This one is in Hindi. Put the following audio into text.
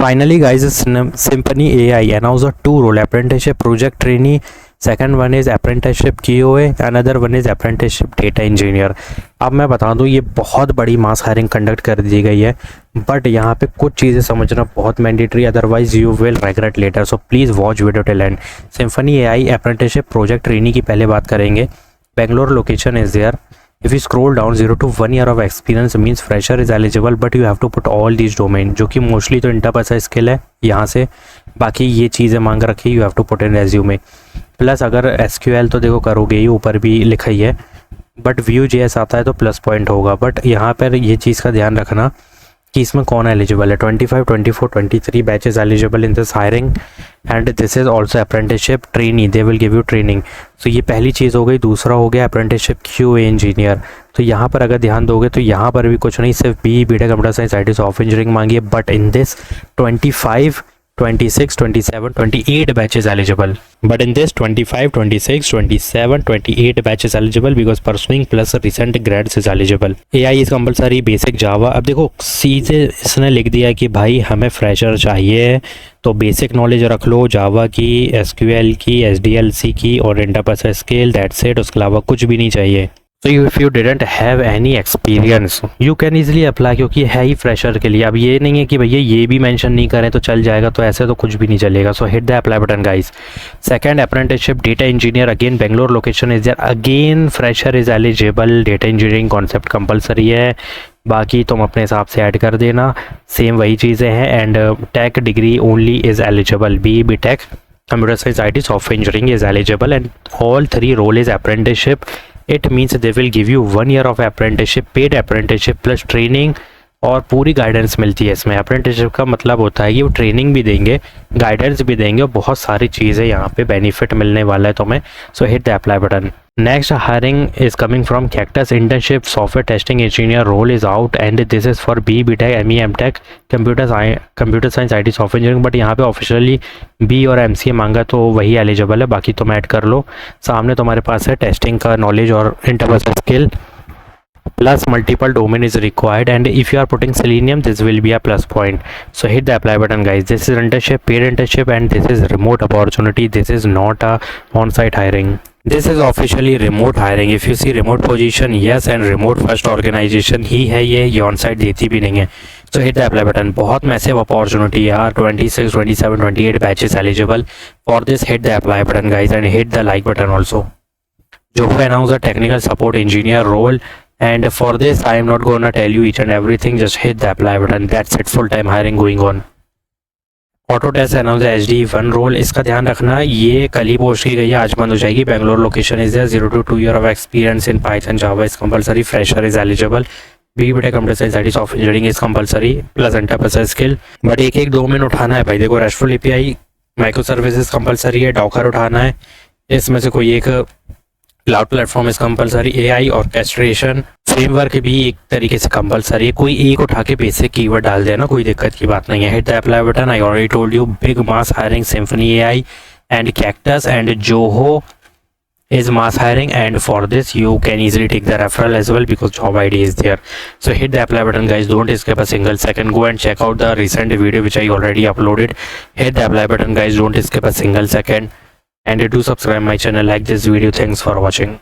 Finally, guys, Symphony AI announced a two-role apprenticeship project trainee. Second one is apprenticeship QA. Another one is apprenticeship data engineer. अब मैं बता दूं ये बहुत बड़ी मास हायरिंग कंडक्ट कर दी गई है, बट यहाँ पे कुछ चीज़ें समझना बहुत mandatory, otherwise you will regret later. So please watch video till end. Symphony AI apprenticeship project trainee की पहले बात करेंगे. Bangalore location is there. If you scroll down, 0 to 1 year of experience means fresher is eligible, but you have to put all these domain, जो कि मोस्टली तो इंटरपर्सन स्किल है यहाँ से. बाकी ये चीज़ें मांग रखी you have to put in resume. Plus अगर SQL तो देखो करोगे ही, ऊपर भी लिखा ही है, बट Vue.js आता है तो प्लस पॉइंट होगा. बट यहाँ पर ये चीज़ का ध्यान रखना कि इसमें कौन एलिजिबल है. 25, 24, 23 batches eligible in this hiring and this is also apprenticeship trainee. They will give you training. So ये पहली चीज़ हो गई. दूसरा हो गया अप्रेंटिसशिप QA इंजीनियर. तो यहाँ पर अगर ध्यान दोगे तो यहाँ पर भी कुछ नहीं, सिर्फ BE computer science IT software engineering मांगी है. But in this 25, 26, 27, 28 batches eligible. But in this 25, 26, 27, 28 batches eligible because pursuing plus recent grads is eligible. AI is compulsory, basic Java. अब देखो सीधे इसने लिख दिया कि भाई हमें फ्रेशर चाहिए, तो बेसिक नॉलेज रख लो जावा की, SQL की, SDLC की और इंटरपर्सनल स्किल, दैट्स इट. उसके अलावा कुछ भी नहीं चाहिए. तो if you didn't have any experience you can easily apply, क्योंकि है ही फ्रेशर के लिए. अब ये नहीं है कि भैया ये भी मेंशन नहीं करें तो चल जाएगा, तो ऐसे तो कुछ भी नहीं चलेगा. So hit the apply button guys. Second apprenticeship data engineer, again Bangalore location is there. Again fresher is eligible. Data engineering concept compulsory है, बाकी तुम अपने हिसाब से ऐड कर देना. सेम वही चीज़ें हैं. And tech degree only is eligible. BE Tech, computer science IT software engineering is eligible. And all 3 role is apprenticeship. It means they will give you 1 year of apprenticeship, paid apprenticeship plus training, और पूरी गाइडेंस मिलती है इसमें. अप्रेंटिसशिप का मतलब होता है कि वो ट्रेनिंग भी देंगे, गाइडेंस भी देंगे और बहुत सारी चीज़ें यहाँ पे बेनिफिट मिलने वाला है तुम्हें. So hit the apply button. Next hiring is coming from Cactus. Internship software testing engineer role is out and this is for BE Tech, ME M.Tech, computer science IT software engineering. But यहाँ पे ऑफिशियली B और MCA मांगा तो वही एलिजिबल है, बाकी तुम ऐड कर लो. सामने तुम्हारे पास है टेस्टिंग का नॉलेज और interpersonal skill, plus multiple domain is required, and if you are putting Selenium this will be a plus point. So hit the apply button guys. This is internship, paid internship, and this is remote opportunity. This is not a on-site hiring. This is officially remote hiring. If you see remote position, yes, and remote first organization ही है ये on site देती भी नहीं है. So hit the apply button. बहुत massive opportunity यार. 26, 27, 28 batches eligible for this. Hit the apply button guys and hit the like button also. Zoho announced a technical support engineer role. And for this I am not gonna tell you each and everything, just hit the apply button. That's it. Full time hiring going on. Autodesk announced the SDE1 role. इसका ध्यान रखना, ये कल ही पोस्ट की गई है, आज बंद हो जाएगी. Bangalore location is 0 to 2 year of experience in Python, Java is compulsory. Fresher is eligible. BE Tech, computer science IT software engineering is compulsory plus enterprise skill. But एक दो मिनट उठाना है भाई. देखो RESTful API, micro services compulsory है, डॉकर उठाना है. इसमें से कोई एक cloud platform is compulsory. AI orchestration framework भी एक तरीके से कंपलसरी है. कोई एक उठा के बेसिक कीवर्ड डाल देना, कोई दिक्कत की बात नहीं है. Hit the apply button. I already told you, big mass hiring. Symphony AI and cactus and Zoho is mass hiring, and for this you can easily take the referral as well because job ID is there. So hit the apply button guys. Don't skip a single second. Go and check out the recent video which I already uploaded. Hit the apply button guys. Don't skip a single second. And do subscribe my channel, like this video. Thanks for watching.